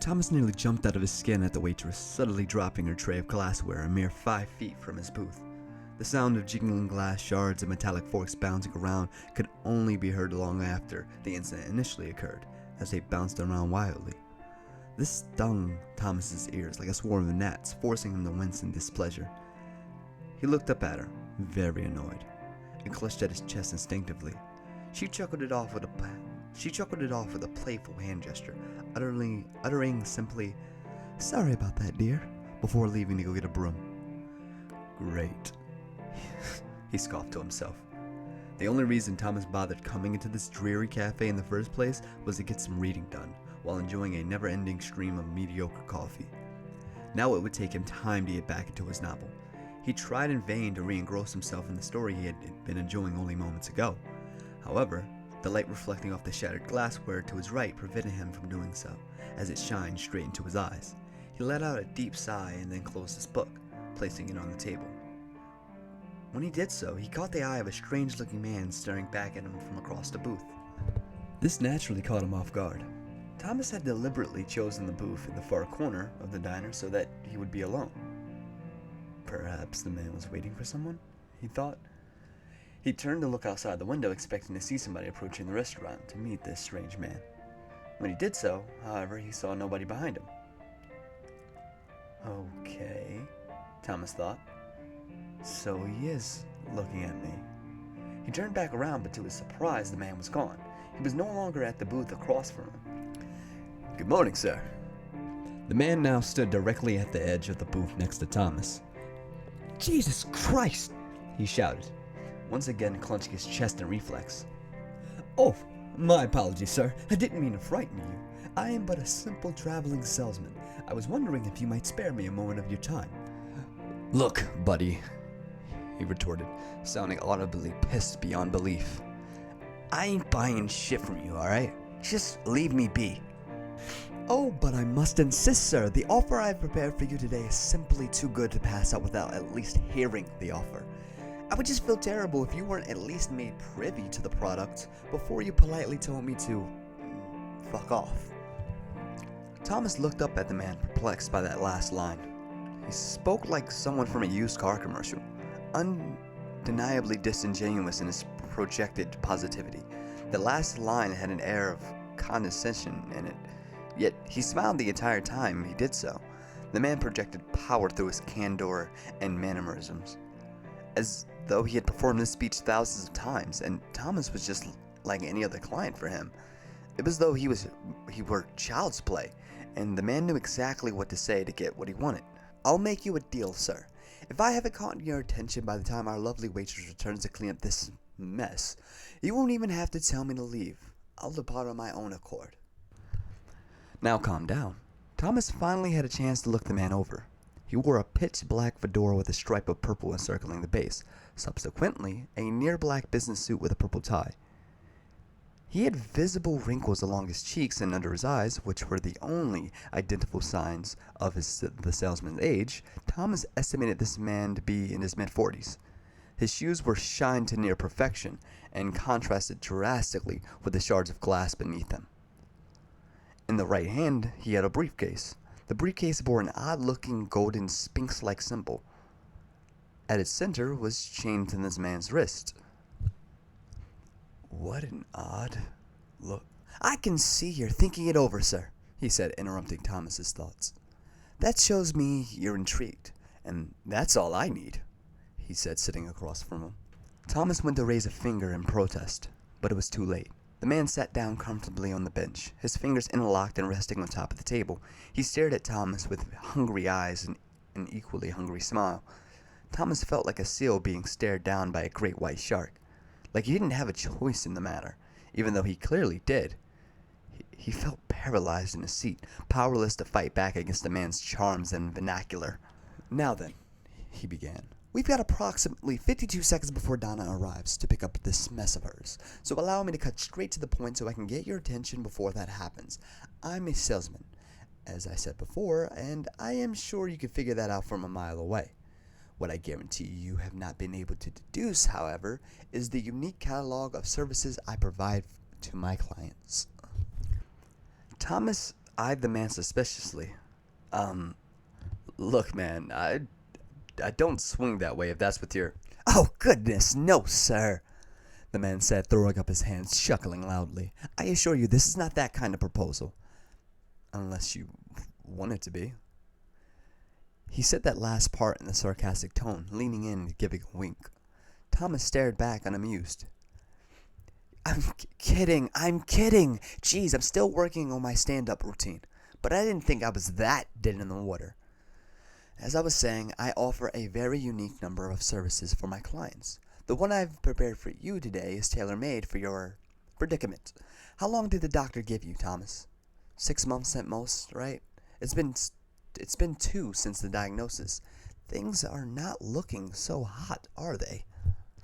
Thomas nearly jumped out of his skin at the waitress suddenly dropping her tray of glassware a mere 5 feet from his booth. The sound of jingling glass shards and metallic forks bouncing around could only be heard long after the incident initially occurred, as they bounced around wildly. This stung Thomas's ears like a swarm of gnats, forcing him to wince in displeasure. He looked up at her, very annoyed, and clutched at his chest instinctively. She chuckled it off with a playful hand gesture, uttering simply, "Sorry about that, dear," before leaving to go get a broom. Great. He scoffed to himself. The only reason Thomas bothered coming into this dreary cafe in the first place was to get some reading done, while enjoying a never-ending stream of mediocre coffee. Now it would take him time to get back into his novel. He tried in vain to re-engross himself in the story he had been enjoying only moments ago. However, the light reflecting off the shattered glassware to his right prevented him from doing so, as it shined straight into his eyes. He let out a deep sigh and then closed his book, placing it on the table. When he did so, he caught the eye of a strange-looking man staring back at him from across the booth. This naturally caught him off guard. Thomas had deliberately chosen the booth in the far corner of the diner so that he would be alone. Perhaps the man was waiting for someone, he thought. He turned to look outside the window, expecting to see somebody approaching the restaurant to meet this strange man. When he did so, however, he saw nobody behind him. Okay, Thomas thought. So he is looking at me. He turned back around, but to his surprise, the man was gone. He was no longer at the booth across from him. "Good morning, sir." The man now stood directly at the edge of the booth next to Thomas. "Jesus Christ!" he shouted, once again clenching his chest in reflex. "Oh, my apologies, sir. I didn't mean to frighten you. I am but a simple traveling salesman. I was wondering if you might spare me a moment of your time." "Look, buddy," he retorted, sounding audibly pissed beyond belief. "I ain't buying shit from you, alright? Just leave me be." "Oh, but I must insist, sir. The offer I've prepared for you today is simply too good to pass up without at least hearing the offer. I would just feel terrible if you weren't at least made privy to the product before you politely told me to fuck off." Thomas looked up at the man, perplexed by that last line. He spoke like someone from a used car commercial, undeniably disingenuous in his projected positivity. The last line had an air of condescension in it, yet he smiled the entire time he did so. The man projected power through his candor and mannerisms, as though he had performed this speech thousands of times, and Thomas was just like any other client for him. It was as though he were child's play, and the man knew exactly what to say to get what he wanted. "I'll make you a deal, sir. If I haven't caught your attention by the time our lovely waitress returns to clean up this mess, you won't even have to tell me to leave. I'll depart on my own accord." Now calm down. Thomas finally had a chance to look the man over. He wore a pitch black fedora with a stripe of purple encircling the base, subsequently a near black business suit with a purple tie. He had visible wrinkles along his cheeks and under his eyes, which were the only identifiable signs of the salesman's age. Thomas estimated this man to be in his mid-40s. His shoes were shined to near perfection and contrasted drastically with the shards of glass beneath them. In the right hand, he had a briefcase. The briefcase bore an odd-looking golden sphinx-like symbol. At its center was chained to this man's wrist. "What an odd look." "I can see you're thinking it over, sir," he said, interrupting Thomas's thoughts. "That shows me you're intrigued, and that's all I need," he said, sitting across from him. Thomas went to raise a finger in protest, but it was too late. The man sat down comfortably on the bench, his fingers interlocked and resting on top of the table. He stared at Thomas with hungry eyes and an equally hungry smile. Thomas felt like a seal being stared down by a great white shark. Like he didn't have a choice in the matter, even though he clearly did. He felt paralyzed in his seat, powerless to fight back against the man's charms and vernacular. "Now then," he began, "we've got approximately 52 seconds before Donna arrives to pick up this mess of hers, so allow me to cut straight to the point so I can get your attention before that happens. I'm a salesman, as I said before, and I am sure you can figure that out from a mile away. What I guarantee you have not been able to deduce, however, is the unique catalog of services I provide to my clients." Thomas eyed the man suspiciously. Um, Look, man, I don't swing that way if that's what you're. Oh, goodness, no, sir, the man said, throwing up his hands, chuckling loudly. I assure you, this is not that kind of proposal. Unless you want it to be. He said that last part in a sarcastic tone, leaning in and giving a wink. Thomas stared back, unamused. I'm kidding. Jeez, I'm still working on my stand-up routine. But I didn't think I was that dead in the water. As I was saying, I offer a very unique number of services for my clients. The one I've prepared for you today is tailor-made for your predicament. How long did the doctor give you, Thomas? 6 months at most, right? It's been 2 since the diagnosis. Things are not looking so hot, are they?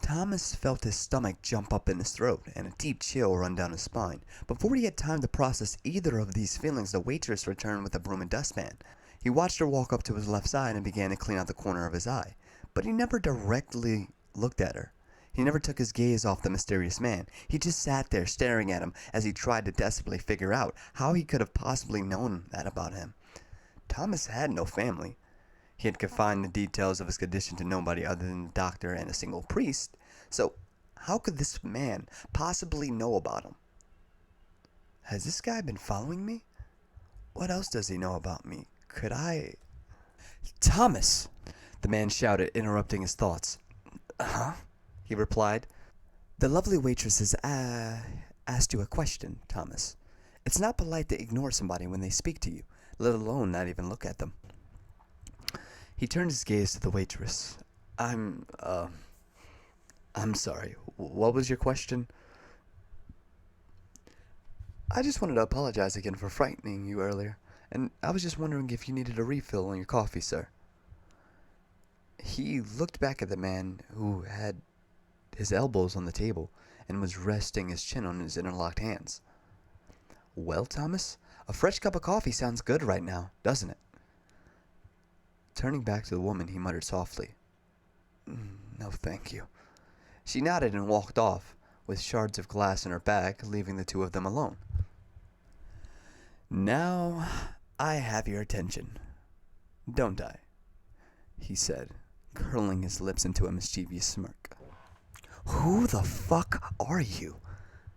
Thomas felt his stomach jump up in his throat and a deep chill run down his spine. Before he had time to process either of these feelings, the waitress returned with a broom and dustpan. He watched her walk up to his left side and began to clean out the corner of his eye. But he never directly looked at her. He never took his gaze off the mysterious man. He just sat there staring at him as he tried to desperately figure out how he could have possibly known that about him. Thomas had no family. He had confined the details of his condition to nobody other than the doctor and a single priest. So, how could this man possibly know about him? Has this guy been following me? What else does he know about me? Could I... Thomas! The man shouted, interrupting his thoughts. Huh? He replied. The lovely waitress has asked you a question, Thomas. It's not polite to ignore somebody when they speak to you, let alone not even look at them. He turned his gaze to the waitress. I'm sorry. What was your question? I just wanted to apologize again for frightening you earlier, and I was just wondering if you needed a refill on your coffee, sir. He looked back at the man who had his elbows on the table and was resting his chin on his interlocked hands. Well, Thomas, a fresh cup of coffee sounds good right now, doesn't it? Turning back to the woman, he muttered softly, No, thank you. She nodded and walked off, with shards of glass in her bag, leaving the two of them alone. Now I have your attention, don't I? He said, curling his lips into a mischievous smirk. Who the fuck are you?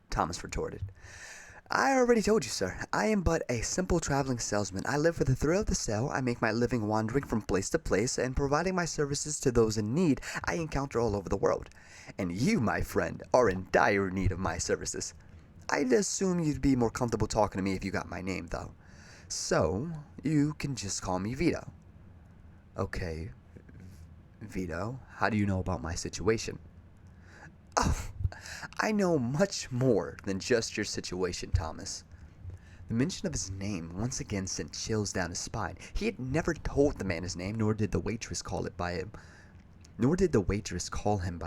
Thomas retorted. I already told you, sir. I am but a simple traveling salesman. I live for the thrill of the sale. I make my living wandering from place to place and providing my services to those in need I encounter all over the world. And you, my friend, are in dire need of my services. I'd assume you'd be more comfortable talking to me if you got my name, though. So, you can just call me Vito. Okay, Vito, how do you know about my situation? Oh, I know much more than just your situation, Thomas. The mention of his name once again sent chills down his spine. He had never told the man his name, nor did the waitress call him by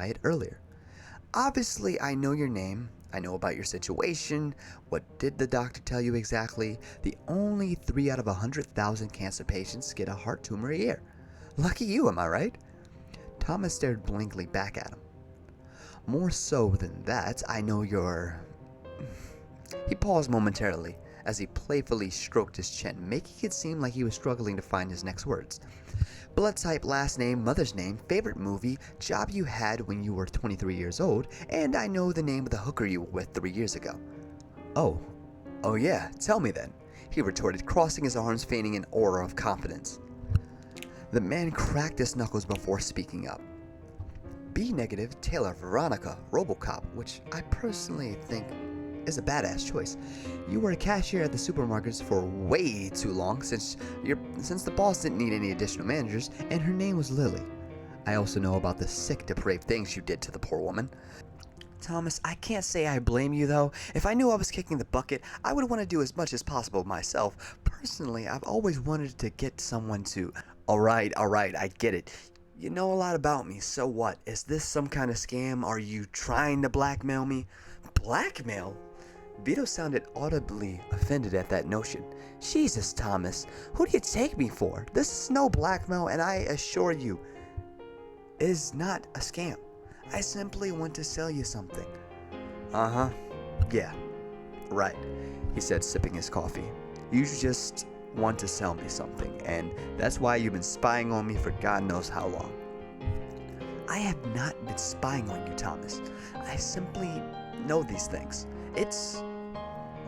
it earlier. Obviously, I know your name. I know about your situation. What did the doctor tell you exactly? The only 3 out of 100,000 cancer patients get a heart tumor a year. Lucky you, am I right? Thomas stared blankly back at him. More so than that, I know you're... He paused momentarily as he playfully stroked his chin, making it seem like he was struggling to find his next words. Blood type, last name, mother's name, favorite movie, job you had when you were 23 years old, and I know the name of the hooker you were with 3 years ago. Oh yeah, tell me then, he retorted, crossing his arms, feigning an aura of confidence. The man cracked his knuckles before speaking up. B negative Taylor Veronica Robocop, which I personally think is a badass choice. You were a cashier at the supermarkets for way too long since the boss didn't need any additional managers, and her name was Lily. I also know about the sick, depraved things you did to the poor woman. Thomas, I can't say I blame you, though. If I knew I was kicking the bucket, I would want to do as much as possible myself. Personally, I've always wanted to get someone to... All right, I get it. You know a lot about me, so what? Is this some kind of scam? Are you trying to blackmail me? Blackmail? Vito sounded audibly offended at that notion. Jesus, Thomas, who do you take me for? This is no blackmail, and I assure you, it is not a scam. I simply want to sell you something. Uh-huh. Yeah. Right, he said, sipping his coffee. You just want to sell me something, and that's why you've been spying on me for God knows how long. I have not been spying on you, Thomas. I simply know these things. It's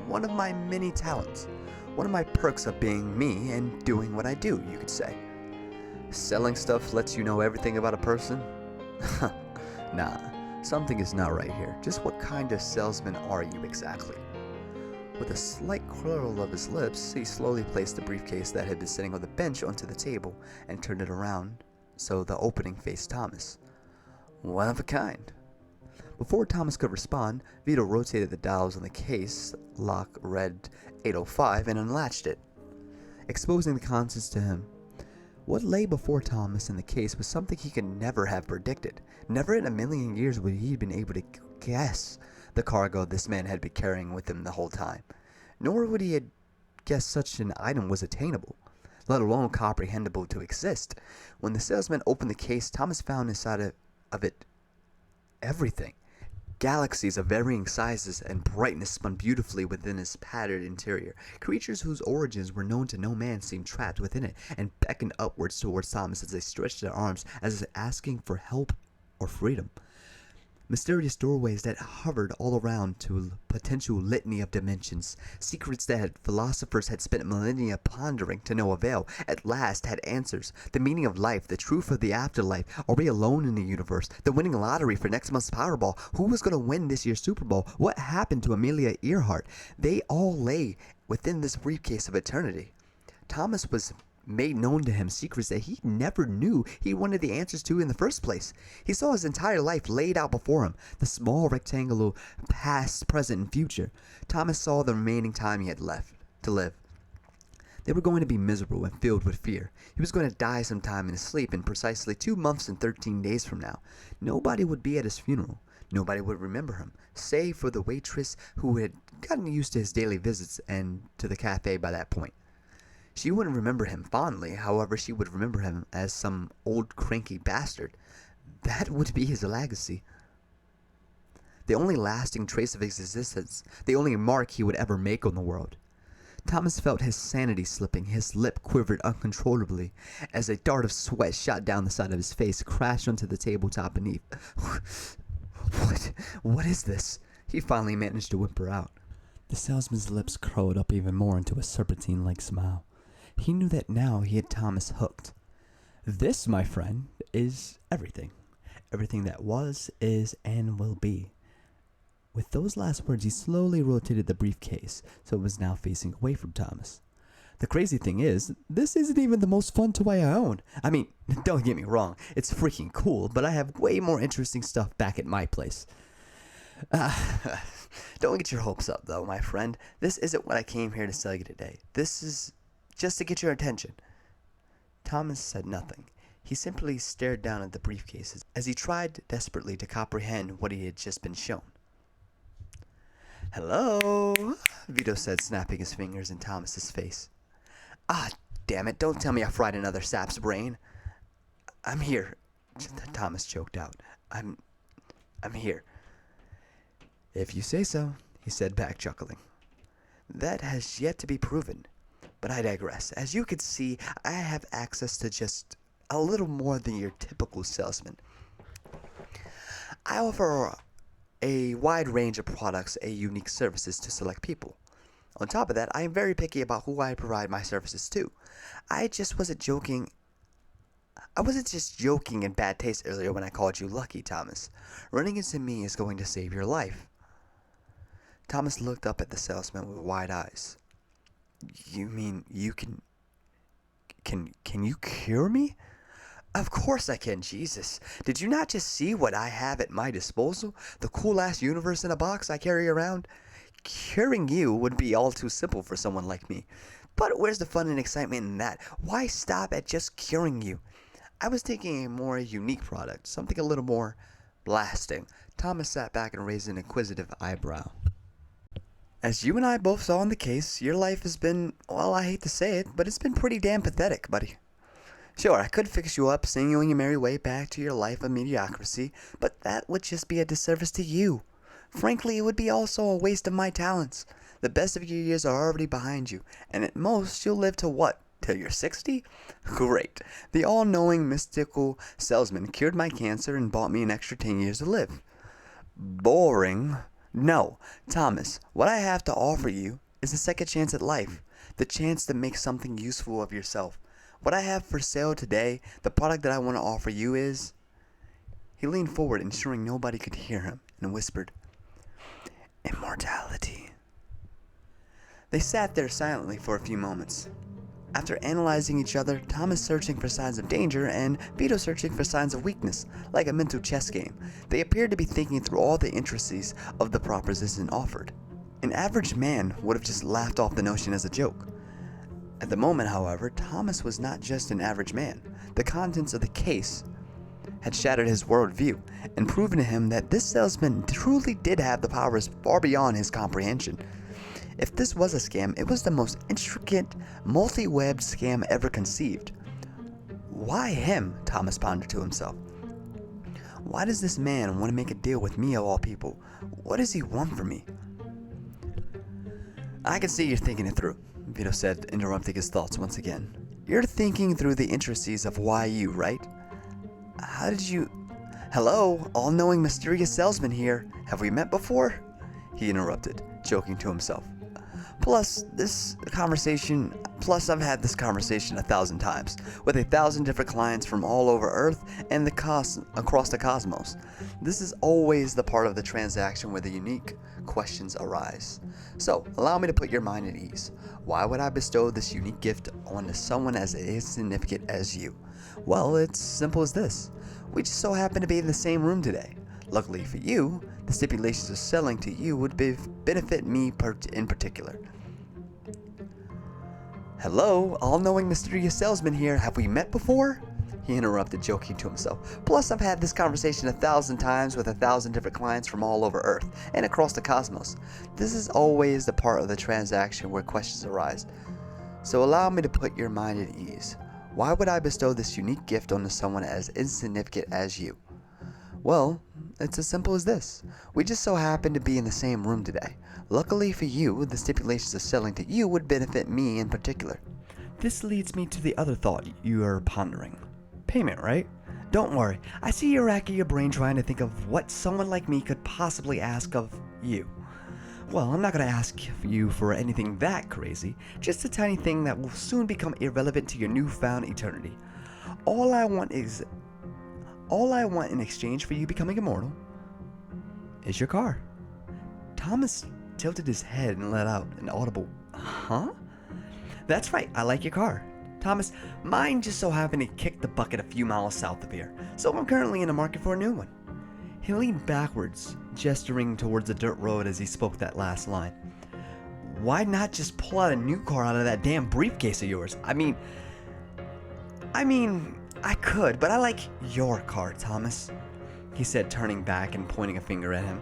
one of my many talents. One of my perks of being me and doing what I do, you could say. Selling stuff lets you know everything about a person? Nah, something is not right here. Just what kind of salesman are you exactly? With a slight curl of his lips, he slowly placed the briefcase that had been sitting on the bench onto the table and turned it around so the opening faced Thomas. One of a kind. Before Thomas could respond, Vito rotated the dials on the case, lock read 805, and unlatched it, exposing the contents to him. What lay before Thomas in the case was something he could never have predicted. Never in a million years would he have been able to guess the cargo this man had been carrying with him the whole time. Nor would he have guessed such an item was attainable, let alone comprehensible to exist. When the salesman opened the case, Thomas found inside of it everything. Galaxies of varying sizes and brightness spun beautifully within its patterned interior. Creatures whose origins were known to no man seemed trapped within it and beckoned upwards towards Thomas as they stretched their arms as if asking for help or freedom. Mysterious doorways that hovered all around to a potential litany of dimensions. Secrets that philosophers had spent millennia pondering to no avail, at last had answers. The meaning of life, the truth of the afterlife. Are we alone in the universe? The winning lottery for next month's Powerball. Who was going to win this year's Super Bowl? What happened to Amelia Earhart? They all lay within this briefcase of eternity. Thomas was made known to him secrets that he never knew he wanted the answers to in the first place. He saw his entire life laid out before him, the small rectangular past, present, and future. Thomas saw the remaining time he had left to live. They were going to be miserable and filled with fear. He was going to die sometime in his sleep in precisely 2 months and 13 days from now. Nobody would be at his funeral. Nobody would remember him, save for the waitress who had gotten used to his daily visits and to the cafe by that point. She wouldn't remember him fondly, however, she would remember him as some old cranky bastard. That would be his legacy. The only lasting trace of his existence, the only mark he would ever make on the world. Thomas felt his sanity slipping. His lip quivered uncontrollably as a dart of sweat shot down the side of his face, crashed onto the tabletop beneath. What is this? He finally managed to whimper out. The salesman's lips curled up even more into a serpentine-like smile. He knew that now he had Thomas hooked. This, my friend, is everything. Everything that was, is, and will be. With those last words, he slowly rotated the briefcase so it was now facing away from Thomas. The crazy thing is, this isn't even the most fun toy I own. I mean, don't get me wrong, it's freaking cool, but I have way more interesting stuff back at my place. Don't get your hopes up, though, my friend. This isn't what I came here to sell you today. This is just to get your attention. Thomas said nothing. He simply stared down at the briefcases as he tried desperately to comprehend what he had just been shown. Hello, Vito said, snapping his fingers in Thomas's face. Ah, damn it, don't tell me I fried another sap's brain. I'm here, Thomas choked out. I'm here. If you say so, he said back, chuckling. That has yet to be proven. But I digress. As you can see, I have access to just a little more than your typical salesman. I offer a wide range of products and unique services to select people. On top of that, I am very picky about who I provide my services to. I wasn't just joking in bad taste earlier when I called you lucky, Thomas. Running into me is going to save your life. Thomas looked up at the salesman with wide eyes. You mean you can you cure me? Of course I can, Jesus. Did you not just see what I have at my disposal? The cool-ass universe in a box I carry around? Curing you would be all too simple for someone like me. But where's the fun and excitement in that? Why stop at just curing you? I was thinking a more unique product, something a little more lasting. Thomas sat back and raised an inquisitive eyebrow. As you and I both saw in the case, your life has been, well, I hate to say it, but it's been pretty damn pathetic, buddy. Sure, I could fix you up, sing you on your merry way back to your life of mediocrity, but that would just be a disservice to you. Frankly, it would be also a waste of my talents. The best of your years are already behind you, and at most you'll live to what? Till you're 60? Great. The all-knowing mystical salesman cured my cancer and bought me an extra 10 years to live. Boring. No, Thomas, what I have to offer you is a second chance at life, the chance to make something useful of yourself. What I have for sale today, the product that I want to offer you is... He leaned forward, ensuring nobody could hear him, and whispered, immortality. They sat there silently for a few moments. After analyzing each other, Thomas searching for signs of danger and Vito searching for signs of weakness, like a mental chess game, they appeared to be thinking through all the intricacies of the proposition offered. An average man would have just laughed off the notion as a joke. At the moment, however, Thomas was not just an average man. The contents of the case had shattered his worldview and proven to him that this salesman truly did have the powers far beyond his comprehension. If this was a scam, it was the most intricate, multi-webbed scam ever conceived. Why him? Thomas pondered to himself. Why does this man want to make a deal with me of all people? What does he want from me? I can see you're thinking it through, Vito said, interrupting his thoughts once again. You're thinking through the intricacies of why you, right? How did you... Hello, all-knowing mysterious salesman here. Have we met before? He interrupted, joking to himself. Plus, I've had this conversation 1,000 times, with 1,000 different clients from all over Earth and across the cosmos. This is always the part of the transaction where the unique questions arise. So, allow me to put your mind at ease. Why would I bestow this unique gift on someone as insignificant as you? Well, it's simple as this. We just so happen to be in the same room today. Luckily for you, the stipulations of selling to you would benefit me in particular. Hello, all-knowing mysterious salesman here. Have we met before? He interrupted, joking to himself. Plus, I've had this conversation 1,000 times with 1,000 different clients from all over Earth and across the cosmos. This is always the part of the transaction where questions arise. So allow me to put your mind at ease. Why would I bestow this unique gift onto someone as insignificant as you? Well, it's as simple as this. We just so happen to be in the same room today. Luckily for you, the stipulations of selling to you would benefit me in particular. This leads me to the other thought you are pondering. Payment, right? Don't worry. I see you're racking your brain trying to think of what someone like me could possibly ask of you. Well, I'm not going to ask you for anything that crazy, just a tiny thing that will soon become irrelevant to your newfound eternity. All I want in exchange for you becoming immortal is your car. Thomas tilted his head and let out an audible, huh? That's right, I like your car. Thomas, mine just so happened to kick the bucket a few miles south of here, so I'm currently in the market for a new one. He leaned backwards, gesturing towards the dirt road as he spoke that last line. Why not just pull out a new car out of that damn briefcase of yours? I mean, I could, but I like your car, Thomas, he said, turning back and pointing a finger at him.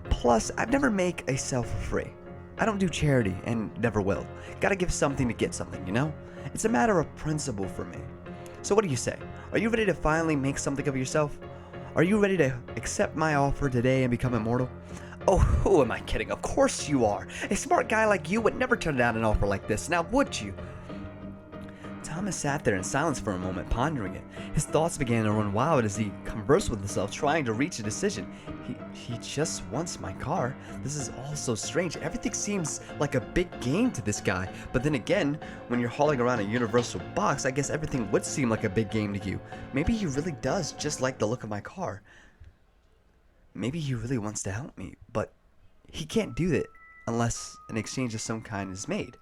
Plus, I've never make a sale for free. I don't do charity and never will. Gotta give something to get something, you know? It's a matter of principle for me. So what do you say? Are you ready to finally make something of yourself? Are you ready to accept my offer today and become immortal? Oh, who am I kidding? Of course you are. A smart guy like you would never turn down an offer like this, now would you? Thomas sat there in silence for a moment, pondering it. His thoughts began to run wild as he conversed with himself, trying to reach a decision. He just wants my car. This is all so strange. Everything seems like a big game to this guy. But then again, when you're hauling around a universal box, I guess everything would seem like a big game to you. Maybe he really does just like the look of my car. Maybe he really wants to help me, but he can't do that unless an exchange of some kind is made.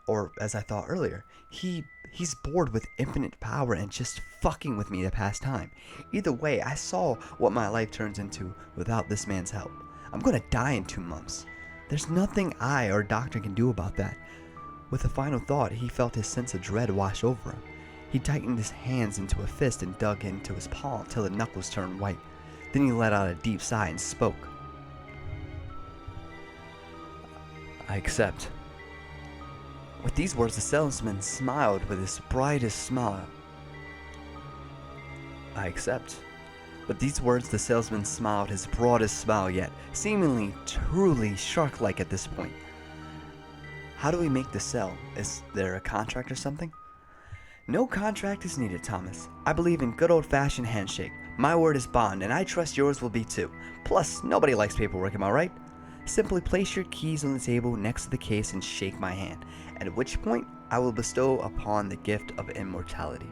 Or, as I thought earlier, he's bored with infinite power and just fucking with me to pass time. Either way, I saw what my life turns into without this man's help. I'm gonna die in 2 months. There's nothing I or a doctor can do about that. With a final thought, he felt his sense of dread wash over him. He tightened his hands into a fist and dug into his palm till the knuckles turned white. Then he let out a deep sigh and spoke. I accept. With these words, the salesman smiled with his brightest smile. I accept. With these words, the salesman smiled his broadest smile yet, seemingly truly shark-like at this point. How do we make the sell? Is there a contract or something? No contract is needed, Thomas. I believe in good old-fashioned handshake. My word is bond, and I trust yours will be too. Plus, nobody likes paperwork, am I right? Simply place your keys on the table next to the case and shake my hand, at which point I will bestow upon the gift of immortality.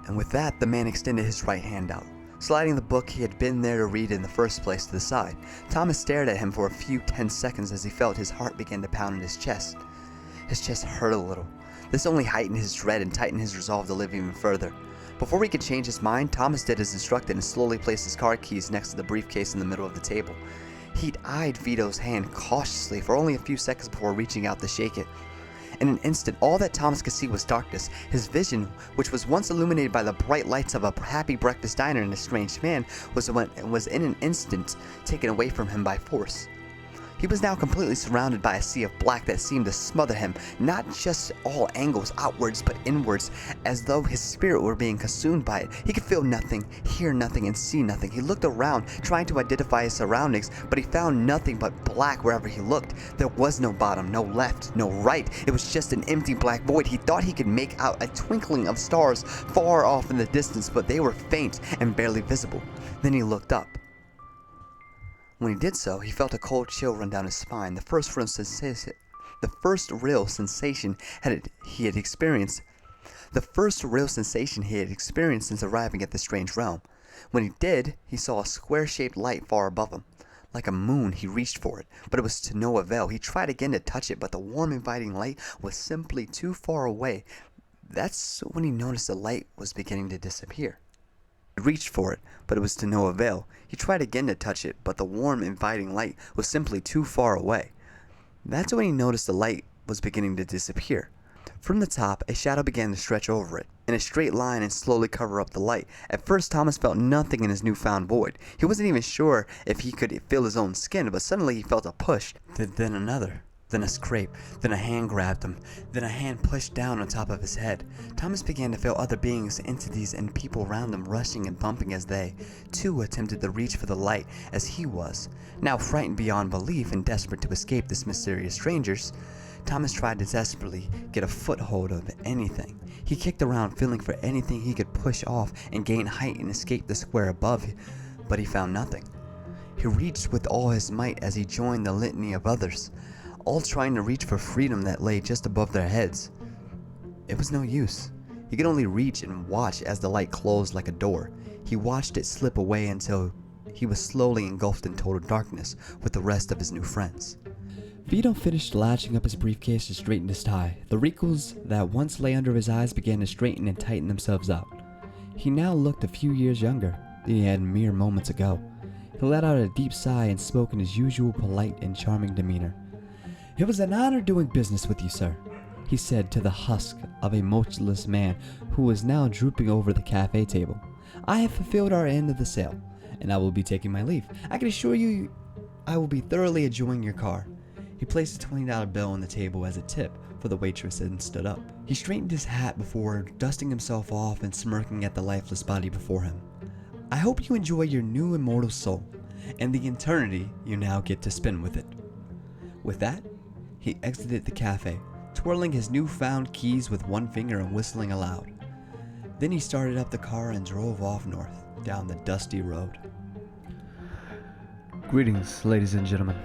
And with that, the man extended his right hand out, sliding the book he had been there to read in the first place to the side. Thomas stared at him for a few tense seconds as he felt his heart begin to pound in his chest. His chest hurt a little. This only heightened his dread and tightened his resolve to live even further. Before he could change his mind, Thomas did as instructed and slowly placed his car keys next to the briefcase in the middle of the table. He'd eyed Vito's hand cautiously for only a few seconds before reaching out to shake it. In an instant, all that Thomas could see was darkness. His vision, which was once illuminated by the bright lights of a happy breakfast diner and a strange man, was in an instant taken away from him by force. He was now completely surrounded by a sea of black that seemed to smother him, not just all angles outwards but inwards, as though his spirit were being consumed by it. He could feel nothing, hear nothing, and see nothing. He looked around, trying to identify his surroundings, but he found nothing but black wherever he looked. There was no bottom, no left, no right. It was just an empty black void. He thought he could make out a twinkling of stars far off in the distance, but they were faint and barely visible. Then he looked up. When he did so, he felt a cold chill run down his spine. The first real sensation he had experienced since arriving at the strange realm. When he did, he saw a square-shaped light far above him. Like a moon, he reached for it, but it was to no avail. He tried again to touch it, but the warm, inviting light was simply too far away. That's when he noticed the light was beginning to disappear. He reached for it, but it was to no avail. He tried again to touch it, but the warm, inviting light was simply too far away. That's when he noticed the light was beginning to disappear. From the top, a shadow began to stretch over it, in a straight line and slowly cover up the light. At first, Thomas felt nothing in his newfound void. He wasn't even sure if he could feel his own skin, but suddenly he felt a push, then another. Then a scrape, then a hand grabbed him, then a hand pushed down on top of his head. Thomas began to feel other beings, entities, and people around him rushing and bumping as they, too, attempted to reach for the light as he was. Now frightened beyond belief and desperate to escape these mysterious strangers, Thomas tried to desperately get a foothold of anything. He kicked around, feeling for anything he could push off and gain height and escape the square above, but he found nothing. He reached with all his might as he joined the litany of others, all trying to reach for freedom that lay just above their heads. It was no use. He could only reach and watch as the light closed like a door. He watched it slip away until he was slowly engulfed in total darkness with the rest of his new friends. Vito finished latching up his briefcase and straightened his tie. The wrinkles that once lay under his eyes began to straighten and tighten themselves out. He now looked a few years younger than he had mere moments ago. He let out a deep sigh and spoke in his usual polite and charming demeanor. "It was an honor doing business with you, sir," he said to the husk of a motionless man who was now drooping over the cafe table. "I have fulfilled our end of the sale, and I will be taking my leave. I can assure you I will be thoroughly enjoying your car." He placed a $20 bill on the table as a tip for the waitress and stood up. He straightened his hat before dusting himself off and smirking at the lifeless body before him. "I hope you enjoy your new immortal soul, and the eternity you now get to spend with it." With that, he exited the cafe, twirling his newfound keys with one finger and whistling aloud. Then he started up the car and drove off north, down the dusty road. Greetings, ladies and gentlemen.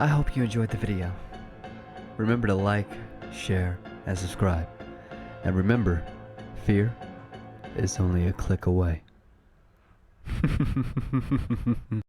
I hope you enjoyed the video. Remember to like, share, and subscribe. And remember, fear is only a click away.